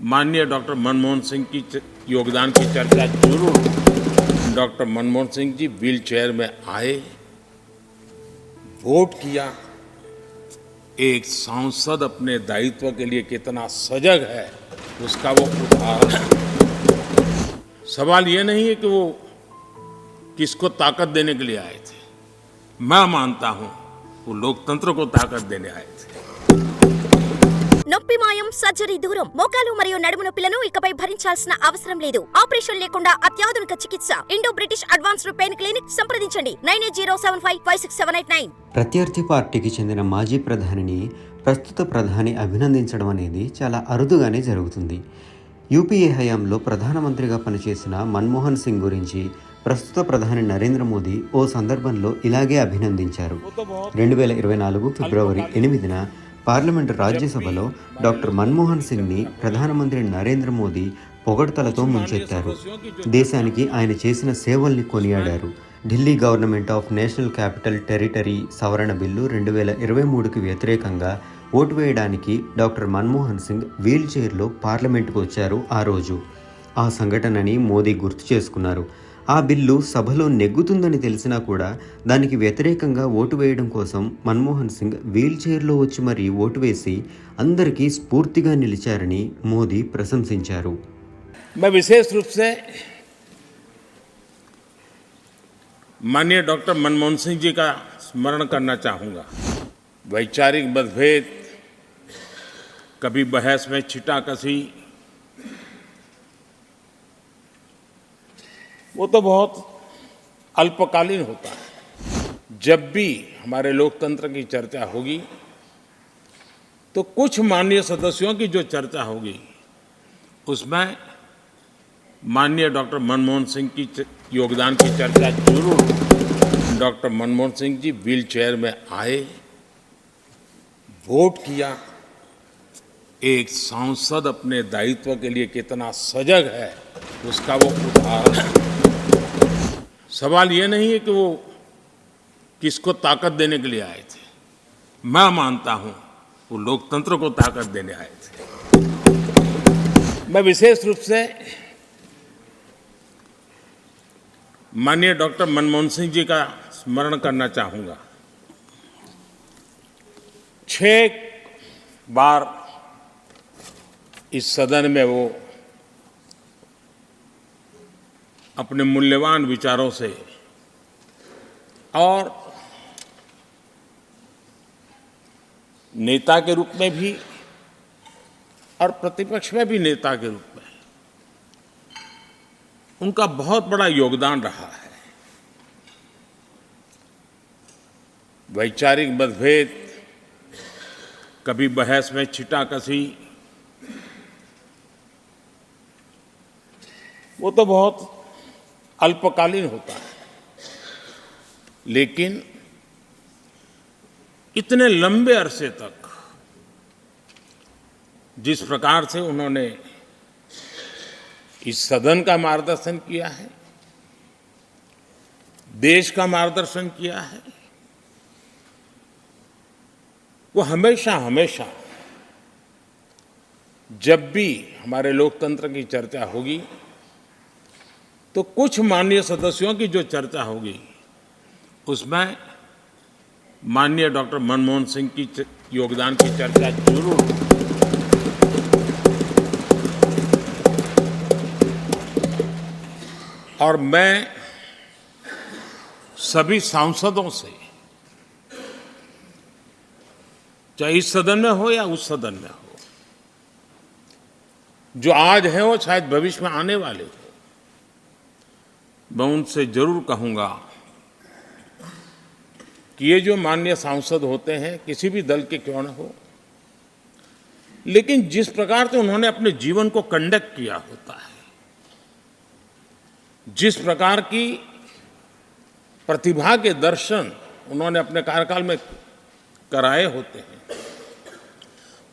माननीय डॉक्टर मनमोहन सिंह की योगदान की चर्चा जरूर। Doctor Manmohan Singh ji wheel chair में आए, वोट किया। एक सांसद अपने दायित्व के लिए कितना सजग है उसका वो उदाहरण है। सवाल ये नहीं है कि वो किसको ताकत देने के लिए आए थे। मैं मानता हूं वो लोकतंत्र को ताकत देने आए थे। నొప్పి మాయం, సర్జరీ దూరం. మోకాలు మరియు నడుము నొప్పులను ఇకపై భరించాల్సిన అవసరం లేదు. ఆపరేషన్ లేకుండా అత్యాధునిక చికిత్స. Indo British advanced pain clinic సంప్రదించండి 9807556789. ప్రత్యర్థి పార్టీకి చెందిన మాజీ ప్రధానిని ప్రస్తుత ప్రధాని అభినందించడం అనేది చాలా అరుదుగానే జరుగుతుంది. యూపీఏ హయాంలో ప్రధానమంత్రిగా పనిచేసిన మన్మోహన్ సింగ్ గురించి ప్రస్తుత ప్రధాని నరేంద్ర మోదీ ఓ సందర్భంలో ఇలాగే అభినందించారు. 2024 ఫిబ్రవరి 8న పార్లమెంటు రాజ్యసభలో డాక్టర్ మన్మోహన్ సింగ్ని ప్రధానమంత్రి నరేంద్ర మోదీ పొగడ్తలతో ముంచెత్తారు. దేశానికి ఆయన చేసిన సేవల్ని కొనియాడారు. Delhi government of national capital territory సవరణ బిల్లు 2023కి వ్యతిరేకంగా ఓటు వేయడానికి డాక్టర్ మన్మోహన్ సింగ్ వీల్ చైర్లో పార్లమెంటుకు వచ్చారు. ఆ రోజు ఆ సంఘటనని మోదీ గుర్తు చేసుకున్నారు. ఆ బిల్లు సభలో నెగ్గుతుందని తెలిసినా కూడా దానికి వ్యతిరేకంగా ఓటు వేయడం కోసం మన్మోహన్ సింగ్ వీల్ చైర్లో వచ్చి మరీ ఓటు వేసి అందరికీ స్ఫూర్తిగా నిలిచారని మోదీ ప్రశంసించారు. मैं विशेष रूप से माननीय डॉक्टर मनमोहन सिंह जी का स्मरण करना चाहूँगा. वैचारिक मतभेद, कभी बहस में छिटाकशी, वो तो बहुत अल्पकालीन होता है. जब भी हमारे लोकतंत्र की चर्चा होगी तो कुछ माननीय सदस्यों की जो चर्चा होगी उसमें माननीय डॉक्टर मनमोहन सिंह की योगदान की चर्चा जरूर. Doctor Manmohan Singh ji wheel chair में आए, वोट किया. एक सांसद अपने दायित्व के लिए कितना सजग है उसका वो उदाहरण है. सवाल ये नहीं है कि वो किसको ताकत देने के लिए आए थे. मैं मानता हूं वो लोकतंत्र को ताकत देने आए थे. मैं विशेष रूप से माननीय डॉक्टर मनमोहन सिंह जी का स्मरण करना चाहूँगा. 6 बार इस सदन में वो अपने मूल्यवान विचारों से और नेता के रूप में भी और प्रतिपक्ष में भी नेता के रूप में उनका बहुत बड़ा योगदान रहा है. वैचारिक मतभेद, कभी बहस में छिटाकशी, वो तो बहुत अल्पकालीन होता है. लेकिन इतने लंबे अरसे तक जिस प्रकार से उन्होंने इस सदन का मार्गदर्शन किया है, देश का मार्गदर्शन किया है, वो हमेशा हमेशा जब भी हमारे लोकतंत्र की चर्चा होगी तो कुछ माननीय सदस्यों की जो चर्चा होगी उसमें माननीय डॉक्टर मनमोहन सिंह की योगदान की चर्चा जरूर. और मैं सभी सांसदों से, चाहे इस सदन में हो या उस सदन में हो, जो आज है वो शायद भविष्य में आने वाले हो, मैं उनसे जरूर कहूंगा कि ये जो माननीय सांसद होते हैं किसी भी दल के क्यों न हो, लेकिन जिस प्रकार से उन्होंने अपने जीवन को कंडक्ट किया होता है, जिस प्रकार की प्रतिभा के दर्शन उन्होंने अपने कार्यकाल में कराए होते हैं,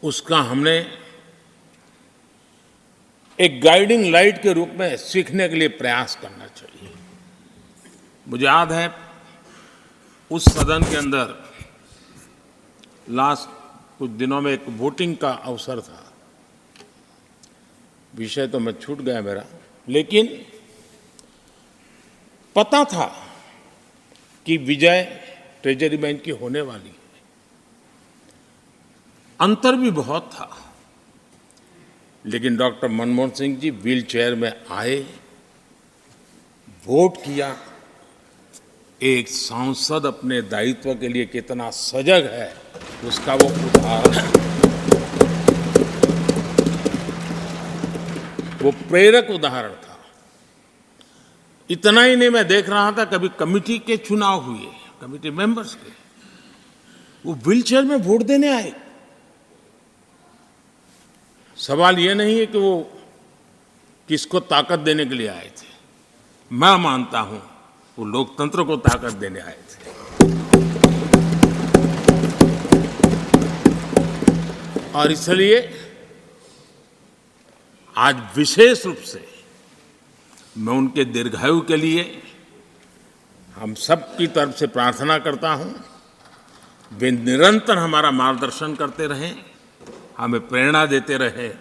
उसका हमने एक गाइडिंग लाइट के रूप में सीखने के लिए प्रयास करना चाहिए. मुझे याद है उस सदन के अंदर लास्ट कुछ दिनों में एक वोटिंग का अवसर था. विषय तो मैं छूट गया मेरा, लेकिन पता था कि विजय ट्रेजरी बैंक की होने वाली है। अंतर भी बहुत था, लेकिन doctor Manmohan Singh ji wheel chair में आए, वोट किया। एक सांसद अपने दायित्व के लिए कितना सजग है, उसका वो उदाहरण है, वो प्रेरक उदाहरण था। इतना ही नहीं, मैं देख रहा था कभी कमेटी के चुनाव हुए, कमेटी मेंबर्स के, वो व्हील चेयर में वोट देने आए। सवाल ये नहीं है कि वो किसको ताकत देने के लिए आए थे, मैं मानता हूं वो लोकतंत्र को ताकत देने आए थे। और इसलिए आज विशेष रूप से मैं उनके दीर्घायु के लिए हम सब की तरफ से प्रार्थना करता हूं। वे निरंतर हमारा मार्गदर्शन करते रहें, हमें प्रेरणा देते रहें